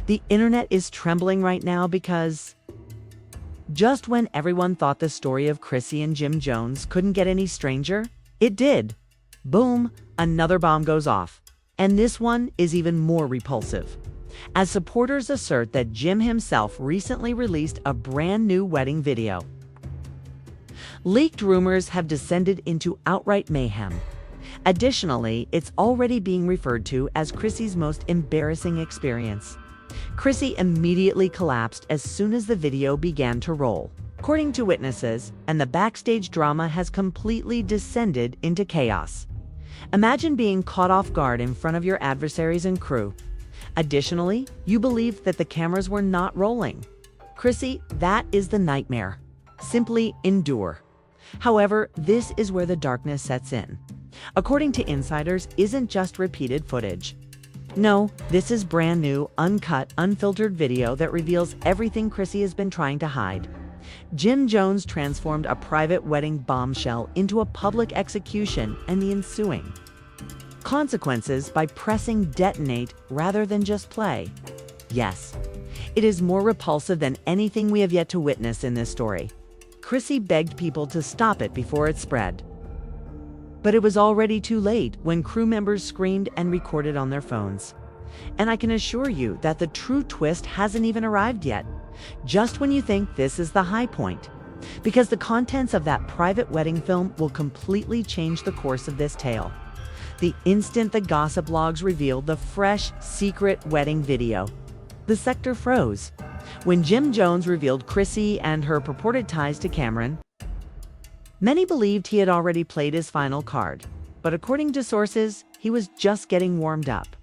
The internet is trembling right now because just when everyone thought the story of Chrissy and Jim Jones couldn't get any stranger, it did. Boom, another bomb goes off. And this one is even more repulsive, as supporters assert that Jim himself recently released a brand new wedding video. Leaked rumors have descended into outright mayhem. Additionally, it's already being referred to as Chrissy's most embarrassing experience. Chrissy immediately collapsed as soon as the video began to roll, according to witnesses, and the backstage drama has completely descended into chaos. Imagine being caught off guard in front of your adversaries and crew. Additionally, you believed that the cameras were not rolling. Chrissy, that is the nightmare. Simply endure. However, this is where the darkness sets in. According to insiders, isn't just repeated footage. No, this is brand new, uncut, unfiltered video that reveals everything Chrissy has been trying to hide. Jim Jones transformed a private wedding bombshell into a public execution and the ensuing consequences by pressing detonate rather than just play. Yes, it is more repulsive than anything we have yet to witness in this story. Chrissy begged people to stop it before it spread. But it was already too late when crew members screamed and recorded on their phones. And I can assure you that the true twist hasn't even arrived yet, just when you think this is the high point. Because the contents of that private wedding film will completely change the course of this tale. The instant the gossip logs revealed the fresh, secret wedding video, the sector froze. When Jim Jones revealed Chrissy and her purported ties to Cameron, many believed he had already played his final card, but according to sources, he was just getting warmed up.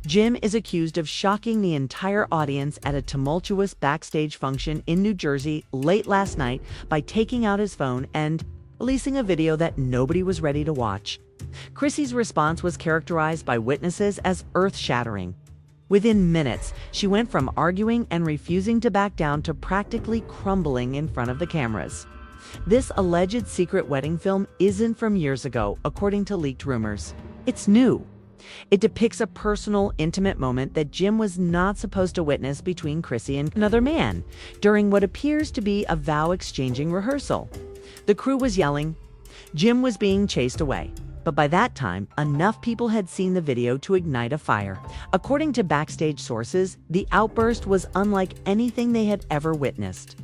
Jim is accused of shocking the entire audience at a tumultuous backstage function in New Jersey late last night by taking out his phone and releasing a video that nobody was ready to watch. Chrissy's response was characterized by witnesses as earth-shattering. Within minutes, she went from arguing and refusing to back down to practically crumbling in front of the cameras. This alleged secret wedding film isn't from years ago, according to leaked rumors. It's new. It depicts a personal, intimate moment that Jim was not supposed to witness between Chrissy and another man during what appears to be a vow-exchanging rehearsal. The crew was yelling. Jim was being chased away. But by that time, enough people had seen the video to ignite a fire. According to backstage sources, the outburst was unlike anything they had ever witnessed.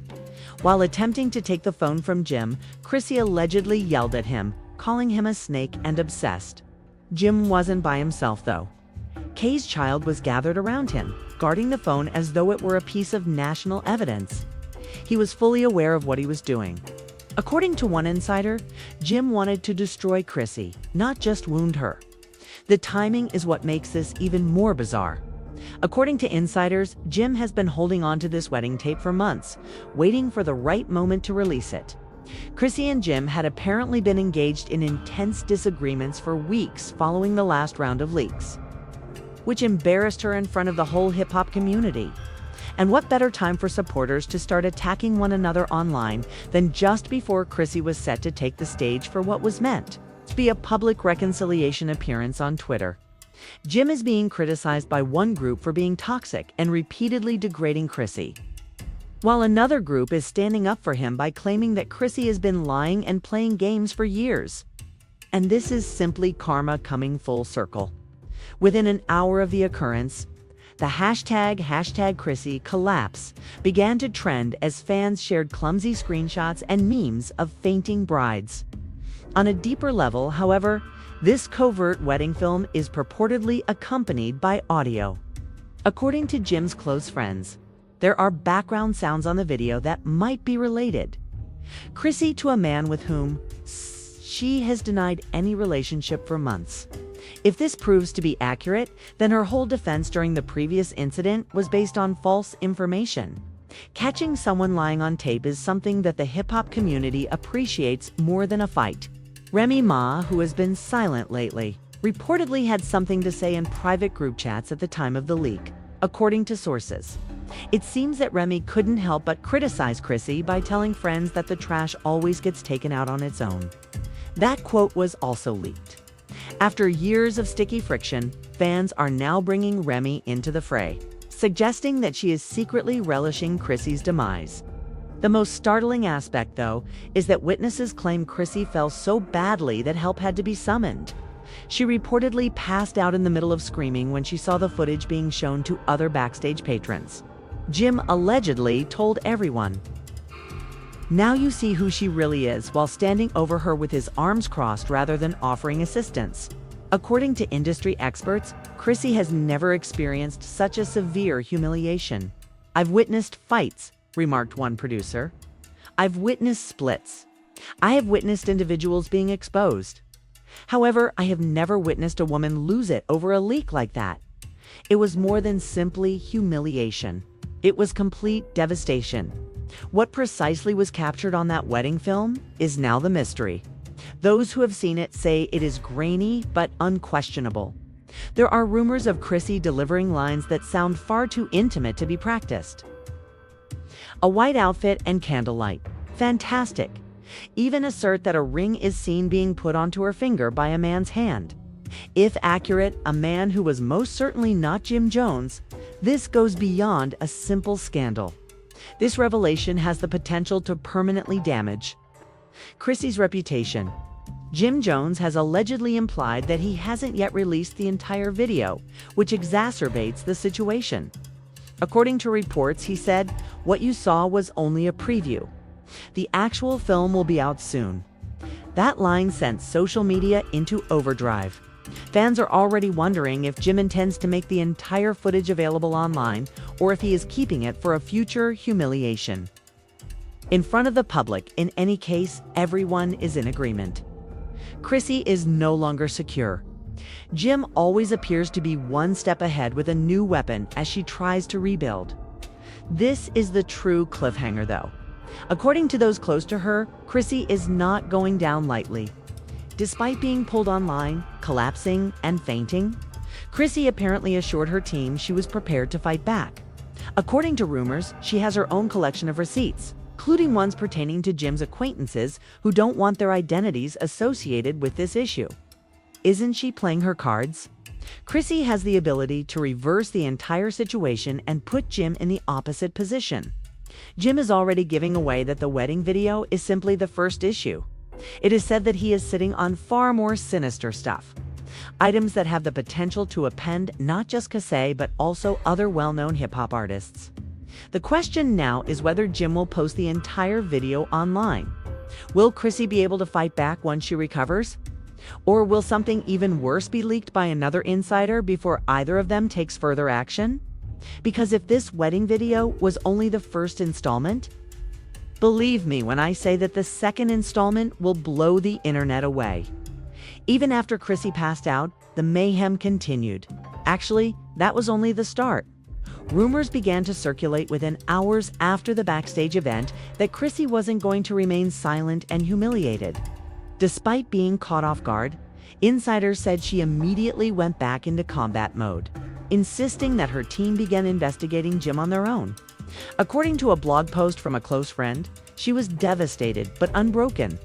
While attempting to take the phone from Jim, Chrissy allegedly yelled at him, calling him a snake and obsessed. Jim wasn't by himself, though. Kay's child was gathered around him, guarding the phone as though it were a piece of national evidence. He was fully aware of what he was doing. According to one insider, Jim wanted to destroy Chrissy, not just wound her. The timing is what makes this even more bizarre. According to insiders, Jim has been holding on to this wedding tape for months, waiting for the right moment to release it. Chrissy and Jim had apparently been engaged in intense disagreements for weeks following the last round of leaks, which embarrassed her in front of the whole hip-hop community. And what better time for supporters to start attacking one another online than just before Chrissy was set to take the stage for what was meant to be a public reconciliation appearance on Twitter. Jim is being criticized by one group for being toxic and repeatedly degrading Chrissy, while another group is standing up for him by claiming that Chrissy has been lying and playing games for years. And this is simply karma coming full circle. Within an hour of the occurrence, the hashtag Chrissy Collapse began to trend as fans shared clumsy screenshots and memes of fainting brides. On a deeper level, however, this covert wedding film is purportedly accompanied by audio. According to Jim's close friends, there are background sounds on the video that might be related. Chrissy to a man with whom she has denied any relationship for months. If this proves to be accurate, then her whole defense during the previous incident was based on false information. Catching someone lying on tape is something that the hip-hop community appreciates more than a fight. Remy Ma, who has been silent lately, reportedly had something to say in private group chats at the time of the leak, according to sources. It seems that Remy couldn't help but criticize Chrissy by telling friends that the trash always gets taken out on its own. That quote was also leaked. After years of sticky friction, fans are now bringing Remy into the fray. suggesting that she is secretly relishing Chrissy's demise. The most startling aspect, though, is that witnesses claim Chrissy fell so badly that help had to be summoned. She reportedly passed out in the middle of screaming when she saw the footage being shown to other Backstage patrons. Jim allegedly told everyone. Now you see who she really is, while standing over her with his arms crossed rather than offering assistance. According to industry experts, Chrissy has never experienced such a severe humiliation. "I've witnessed fights," remarked one producer. "I've witnessed splits. I have witnessed individuals being exposed. However, I have never witnessed a woman lose it over a leak like that. It was more than simply humiliation. It was complete devastation. What precisely was captured on that wedding film is now the mystery. Those who have seen it say it is grainy but unquestionable. There are rumors of Chrissy delivering lines that sound far too intimate to be practiced. A white outfit and candlelight. Fantastic. Even assert that a ring is seen being put onto her finger by a man's hand. If accurate, a man who was most certainly not Jim Jones. This goes beyond a simple scandal. This revelation has the potential to permanently damage Chrissy's reputation. Jim Jones has allegedly implied that he hasn't yet released the entire video, which exacerbates the situation. According to reports, he said, "What you saw was only a preview. The actual film will be out soon." That line sent social media into overdrive. Fans are already wondering if Jim intends to make the entire footage available online or if he is keeping it for a future humiliation. In front of the public, in any case, everyone is in agreement. Chrissy is no longer secure. Jim always appears to be one step ahead with a new weapon as she tries to rebuild. This is the true cliffhanger, though. According to those close to her, Chrissy is not going down lightly. Despite being pulled online, collapsing, and fainting, Chrissy apparently assured her team she was prepared to fight back. According to rumors, she has her own collection of receipts, including ones pertaining to Jim's acquaintances who don't want their identities associated with this issue. Isn't she playing her cards? Chrissy has the ability to reverse the entire situation and put Jim in the opposite position. Jim is already giving away that the wedding video is simply the first issue. It is said that he is sitting on far more sinister stuff. Items that have the potential to append not just Casey but also other well-known hip-hop artists. The question now is whether Jim will post the entire video online. Will Chrissy be able to fight back once she recovers? Or will something even worse be leaked by another insider before either of them takes further action? Because if this wedding video was only the first installment, believe me when I say that the second installment will blow the internet away. Even after Chrissy passed out, the mayhem continued. Actually, that was only the start. Rumors began to circulate within hours after the Backstage event that Chrissy wasn't going to remain silent and humiliated. Despite being caught off guard, insiders said she immediately went back into combat mode, insisting that her team begin investigating Jim on their own. According to a blog post from a close friend, she was devastated but unbroken.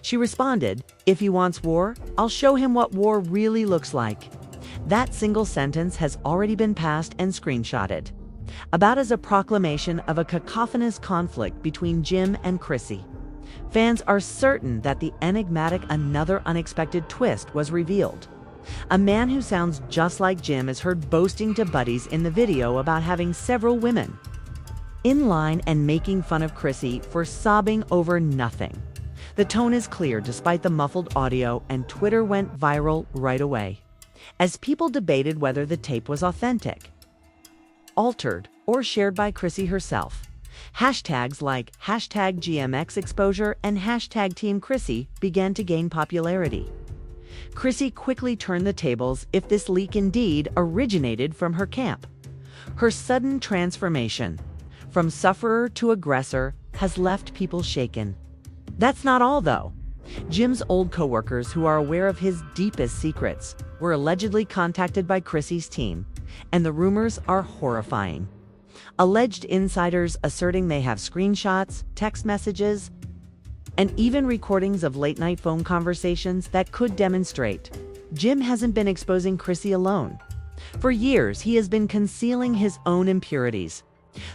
She responded, "If he wants war, I'll show him what war really looks like." That single sentence has already been passed and screenshotted, about as a proclamation of a cacophonous conflict between Jim and Chrissy. Fans are certain that the enigmatic Another Unexpected Twist was revealed. A man who sounds just like Jim is heard boasting to buddies in the video about having several women in line and making fun of Chrissy for sobbing over nothing. The tone is clear despite the muffled audio, and Twitter went viral right away, as people debated whether the tape was authentic, altered, or shared by Chrissy herself. Hashtags like #GMXexposure and #TeamChrissy began to gain popularity. Chrissy quickly turned the tables if this leak indeed originated from her camp. Her sudden transformation from sufferer to aggressor has left people shaken. That's not all, though. Jim's old co-workers, who are aware of his deepest secrets, were allegedly contacted by Chrissy's team, and the rumors are horrifying. Alleged insiders asserting they have screenshots, text messages, and even recordings of late-night phone conversations that could demonstrate Jim hasn't been exposing Chrissy alone. For years, he has been concealing his own impurities.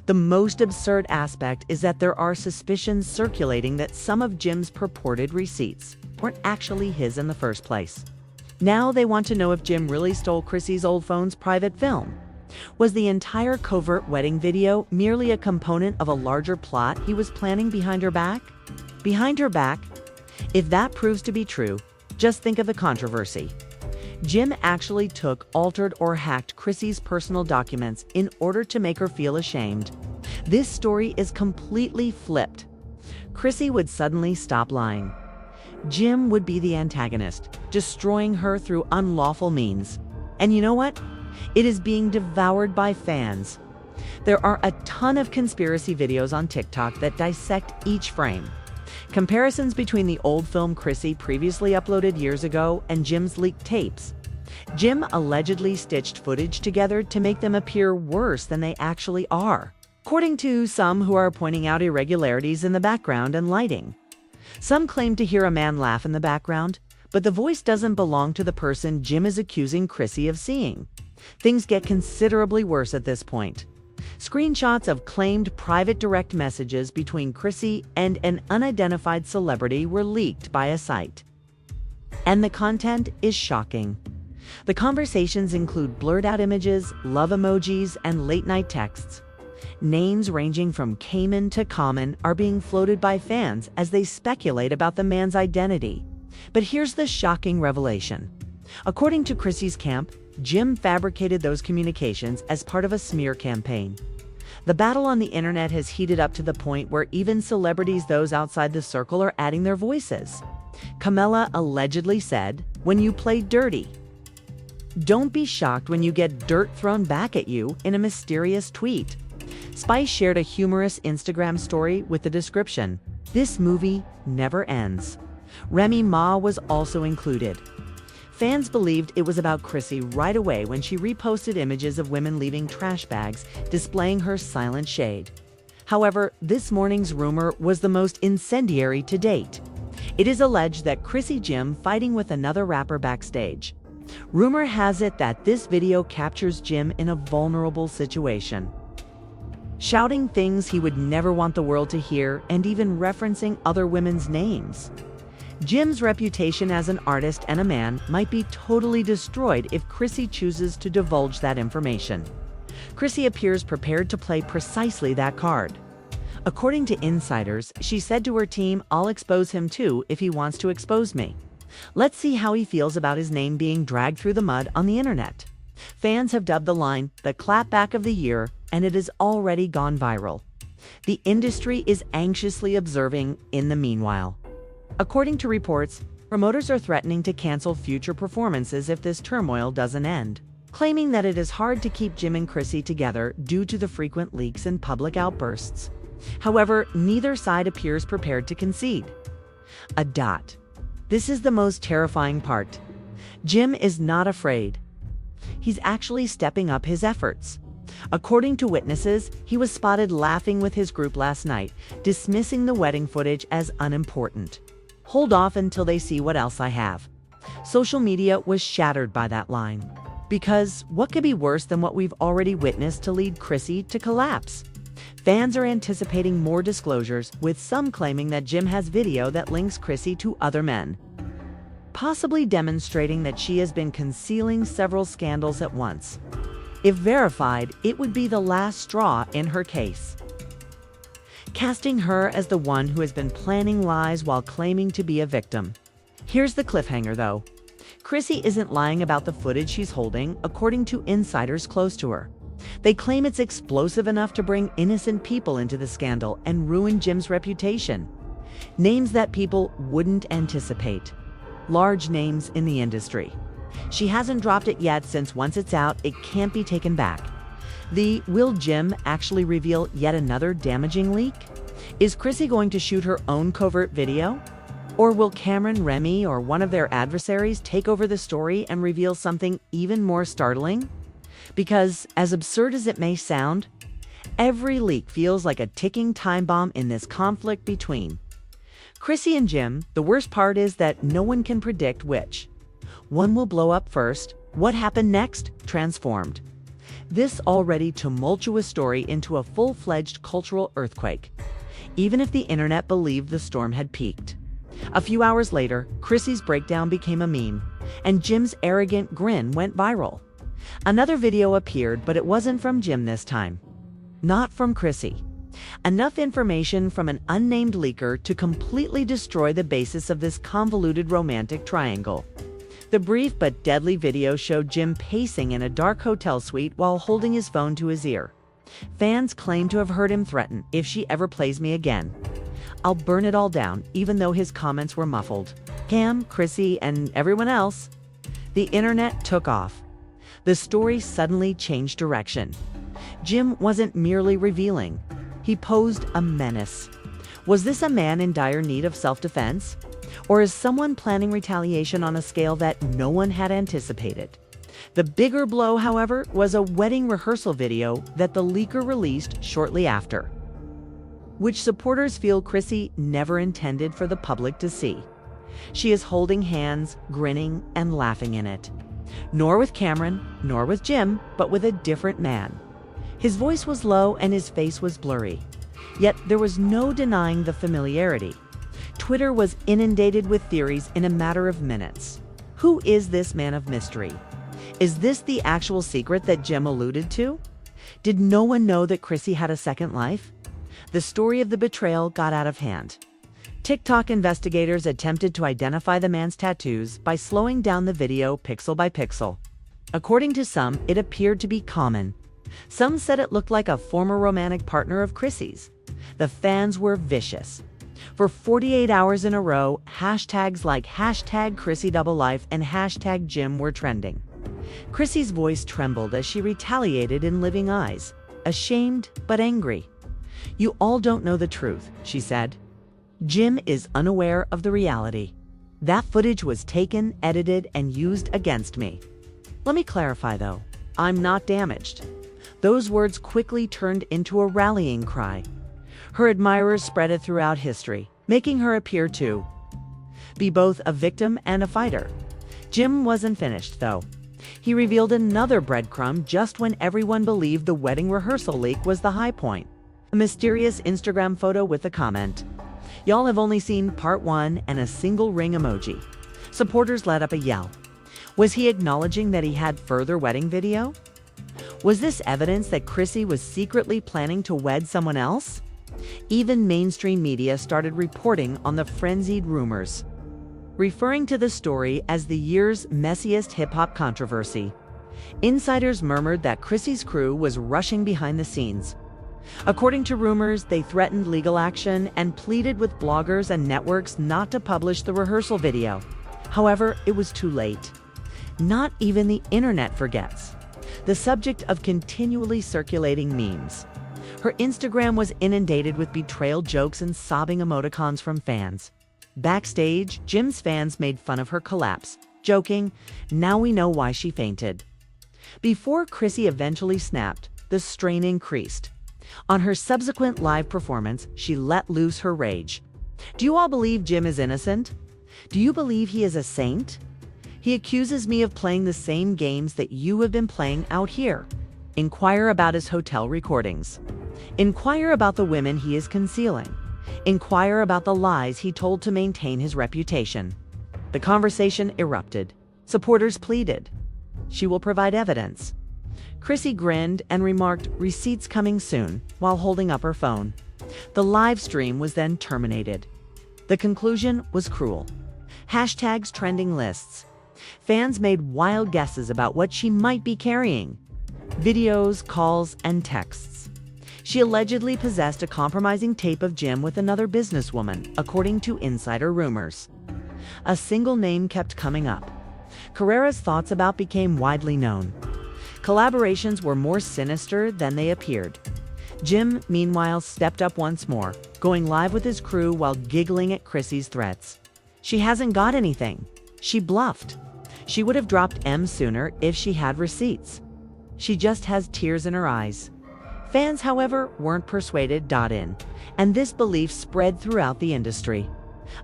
The most absurd aspect is that there are suspicions circulating that some of Jim's purported receipts weren't actually his in the first place. Now they want to know if Jim really stole Chrissy's old phone's private film. Was the entire covert wedding video merely a component of a larger plot he was planning behind her back? Behind her back? If that proves to be true, just think of the controversy. Jim actually took, altered, or hacked Chrissy's personal documents in order to make her feel ashamed. This story is completely flipped. Chrissy would suddenly stop lying. Jim would be the antagonist, destroying her through unlawful means. And you know what? It is being devoured by fans. There are a ton of conspiracy videos on TikTok that dissect each frame. Comparisons between the old film Chrissy previously uploaded years ago and Jim's leaked tapes. Jim allegedly stitched footage together to make them appear worse than they actually are, according to some who are pointing out irregularities in the background and lighting. Some claim to hear a man laugh in the background, but the voice doesn't belong to the person Jim is accusing Chrissy of seeing. Things get considerably worse at this point. Screenshots of claimed private direct messages between Chrissy and an unidentified celebrity were leaked by a site. And the content is shocking. The conversations include blurred out images, love emojis, and late-night texts. Names ranging from Cayman to Common are being floated by fans as they speculate about the man's identity. But here's the shocking revelation. According to Chrissy's camp, Jim fabricated those communications as part of a smear campaign. The battle on the internet has heated up to the point where even celebrities, those outside the circle, are adding their voices. Camilla allegedly said, "When you play dirty." Don't be shocked when you get dirt thrown back at you in a mysterious tweet. Spice shared a humorous Instagram story with the description, "This movie never ends." Remy Ma was also included. Fans believed it was about Chrissy right away when she reposted images of women leaving trash bags, displaying her silent shade. However, this morning's rumor was the most incendiary to date. It is alleged that Chrissy Jim fighting with another rapper backstage. Rumor has it that this video captures Jim in a vulnerable situation, shouting things he would never want the world to hear and even referencing other women's names. Jim's reputation as an artist and a man might be totally destroyed if Chrissy chooses to divulge that information. Chrissy appears prepared to play precisely that card. According to insiders, she said to her team, "I'll expose him too if he wants to expose me. Let's see how he feels about his name being dragged through the mud on the internet." Fans have dubbed the line the clapback of the year, and it has already gone viral. The industry is anxiously observing in the meanwhile. According to reports, promoters are threatening to cancel future performances if this turmoil doesn't end, claiming that it is hard to keep Jim and Chrissy together due to the frequent leaks and public outbursts. However, neither side appears prepared to concede. This is the most terrifying part. Jim is not afraid. He's actually stepping up his efforts. According to witnesses, he was spotted laughing with his group last night, dismissing the wedding footage as unimportant. "Hold off until they see what else I have." Social media was shattered by that line. Because what could be worse than what we've already witnessed to lead Chrissy to collapse? Fans are anticipating more disclosures, with some claiming that Jim has video that links Chrissy to other men, possibly demonstrating that she has been concealing several scandals at once. If verified, it would be the last straw in her case, casting her as the one who has been planning lies while claiming to be a victim. Here's the cliffhanger, though. Chrissy isn't lying about the footage she's holding, according to insiders close to her. They claim it's explosive enough to bring innocent people into the scandal and ruin Jim's reputation. Names that people wouldn't anticipate. Large names in the industry. She hasn't dropped it yet, since once it's out, it can't be taken back. Will Jim actually reveal yet another damaging leak? Is Chrissy going to shoot her own covert video? Or will Cameron, Remy, or one of their adversaries take over the story and reveal something even more startling? Because, as absurd as it may sound, every leak feels like a ticking time bomb in this conflict between Chrissy and Jim. The worst part is that no one can predict which one will blow up first What happened next transformed this already tumultuous story into a full-fledged cultural earthquake, even if the internet believed the storm had peaked. A few hours later, Chrissy's breakdown became a meme, and Jim's arrogant grin went viral. Another video appeared, but it wasn't from Jim this time. Not from Chrissy. Enough information from an unnamed leaker to completely destroy the basis of this convoluted romantic triangle. The brief but deadly video showed Jim pacing in a dark hotel suite while holding his phone to his ear. Fans claim to have heard him threaten, "If she ever plays me again, I'll burn it all down," even though his comments were muffled. Cam, Chrissy, and everyone else. The internet took off. The story suddenly changed direction. Jim wasn't merely revealing. He posed a menace. Was this a man in dire need of self-defense? Or is someone planning retaliation on a scale that no one had anticipated? The bigger blow, however, was a wedding rehearsal video that the leaker released shortly after, which supporters feel Chrissy never intended for the public to see. She is holding hands, grinning, and laughing in it. Nor with Cameron, nor with Jim, but with a different man. His voice was low and his face was blurry. Yet there was no denying the familiarity. Twitter was inundated with theories in a matter of minutes. Who is this man of mystery? Is this the actual secret that Jim alluded to? Did no one know that Chrissy had a second life? The story of the betrayal got out of hand. TikTok investigators attempted to identify the man's tattoos by slowing down the video pixel by pixel. According to some, it appeared to be common. Some said it looked like a former romantic partner of Chrissy's. The fans were vicious. For 48 hours in a row, hashtags like #ChrissyDoubleLife and #Jim were trending. Chrissy's voice trembled as she retaliated in living eyes, ashamed but angry. "You all don't know the truth," she said. "Jim is unaware of the reality. That footage was taken, edited, and used against me. Let me clarify though, I'm not damaged." Those words quickly turned into a rallying cry. Her admirers spread it throughout history, making her appear to be both a victim and a fighter. Jim wasn't finished, though. He revealed another breadcrumb just when everyone believed the wedding rehearsal leak was the high point. A mysterious Instagram photo with a comment. "Y'all have only seen part 1 and a single ring emoji." Supporters let up a yell. Was he acknowledging that he had further wedding video? Was this evidence that Chrissy was secretly planning to wed someone else? Even mainstream media started reporting on the frenzied rumors, referring to the story as the year's messiest hip-hop controversy. Insiders murmured that Chrissy's crew was rushing behind the scenes. According to rumors, they threatened legal action and pleaded with bloggers and networks not to publish the rehearsal video. However, it was too late. Not even the internet forgets. The subject of continually circulating memes. Her Instagram was inundated with betrayal jokes and sobbing emoticons from fans. Backstage, Jim's fans made fun of her collapse, joking, "Now we know why she fainted." Before Chrissy eventually snapped, the strain increased. On her subsequent live performance, she let loose her rage. "Do you all believe Jim is innocent? Do you believe he is a saint? He accuses me of playing the same games that you have been playing out here. Inquire about his hotel recordings. Inquire about the women he is concealing. Inquire about the lies he told to maintain his reputation." The conversation erupted. Supporters pleaded. She will provide evidence. Chrissy grinned and remarked, "Receipts coming soon," while holding up her phone. The live stream was then terminated. The conclusion was cruel. Hashtags trending lists. Fans made wild guesses about what she might be carrying. Videos, calls, and texts. She allegedly possessed a compromising tape of Jim with another businesswoman, according to insider rumors. A single name kept coming up. Carrera's thoughts about became widely known. Collaborations were more sinister than they appeared. Jim, meanwhile, stepped up once more, going live with his crew while giggling at Chrissy's threats. She hasn't got anything. She bluffed. She would have dropped M sooner if she had receipts. She just has tears in her eyes. Fans, however, weren't persuaded. In, and this belief spread throughout the industry.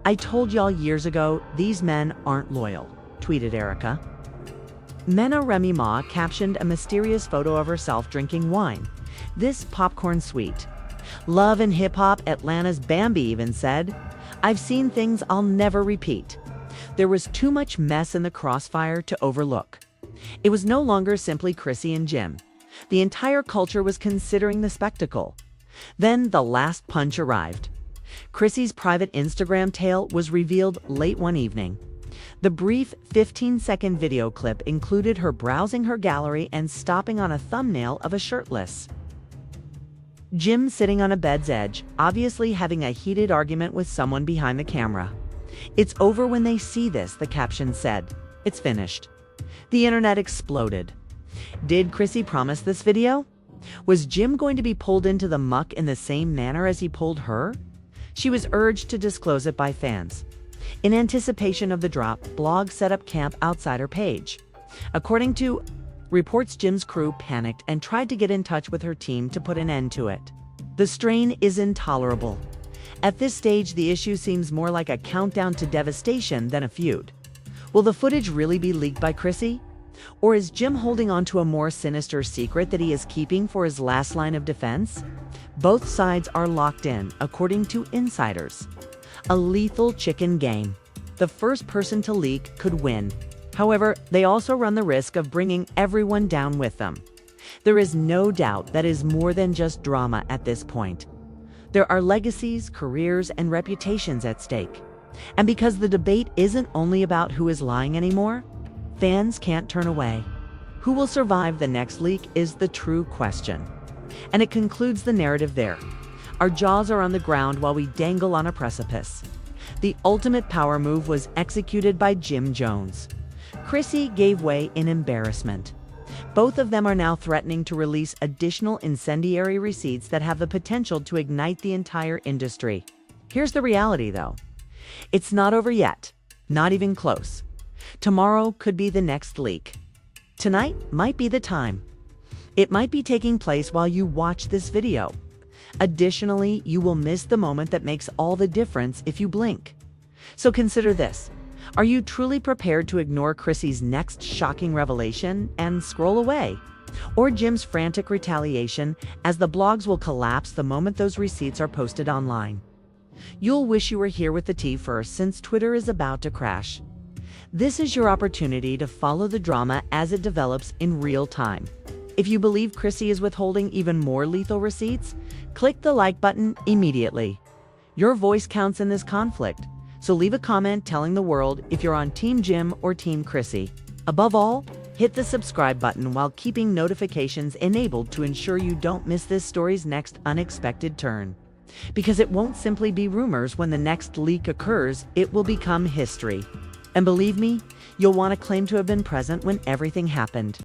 "I told y'all years ago, these men aren't loyal," tweeted Erica. Mena Remy Ma captioned a mysterious photo of herself drinking wine. This popcorn sweet. Love and Hip Hop Atlanta's Bambi even said, "I've seen things I'll never repeat." There was too much mess in the crossfire to overlook. It was no longer simply Chrissy and Jim. The entire culture was considering the spectacle. Then the last punch arrived. Chrissy's private Instagram tale was revealed late one evening. The brief 15-second video clip included her browsing her gallery and stopping on a thumbnail of a shirtless Jim sitting on a bed's edge, obviously having a heated argument with someone behind the camera. "It's over when they see this," the caption said. "It's finished." The internet exploded. Did Chrissy promise this video? Was Jim going to be pulled into the muck in the same manner as he pulled her? She was urged to disclose it by fans. In anticipation of the drop, blogs set up camp outside her page. According to reports, Jim's crew panicked and tried to get in touch with her team to put an end to it. The strain is intolerable. At this stage, the issue seems more like a countdown to devastation than a feud. Will the footage really be leaked by Chrissy? Or is Jim holding on to a more sinister secret that he is keeping for his last line of defense? Both sides are locked in, according to insiders. A lethal chicken game. The first person to leak could win. However, they also run the risk of bringing everyone down with them. There is no doubt that is more than just drama at this point. There are legacies, careers, and reputations at stake. And because the debate isn't only about who is lying anymore, fans can't turn away. Who will survive the next leak is the true question. And it concludes the narrative there. Our jaws are on the ground while we dangle on a precipice. The ultimate power move was executed by Jim Jones. Chrissy gave way in embarrassment. Both of them are now threatening to release additional incendiary receipts that have the potential to ignite the entire industry. Here's the reality, though. It's not over yet. Not even close. Tomorrow could be the next leak. Tonight might be the time. It might be taking place while you watch this video. Additionally, you will miss the moment that makes all the difference if you blink. So consider this. Are you truly prepared to ignore Chrissy's next shocking revelation and scroll away? Or Jim's frantic retaliation, as the blogs will collapse the moment those receipts are posted online? You'll wish you were here with the tea first, since Twitter is about to crash. This is your opportunity to follow the drama as it develops in real time. If you believe Chrissy is withholding even more lethal receipts, click the like button immediately. Your voice counts in this conflict, so leave a comment telling the world if you're on Team Jim or Team Chrissy. Above all, hit the subscribe button while keeping notifications enabled to ensure you don't miss this story's next unexpected turn. Because it won't simply be rumors when the next leak occurs, it will become history. And believe me, you'll want to claim to have been present when everything happened.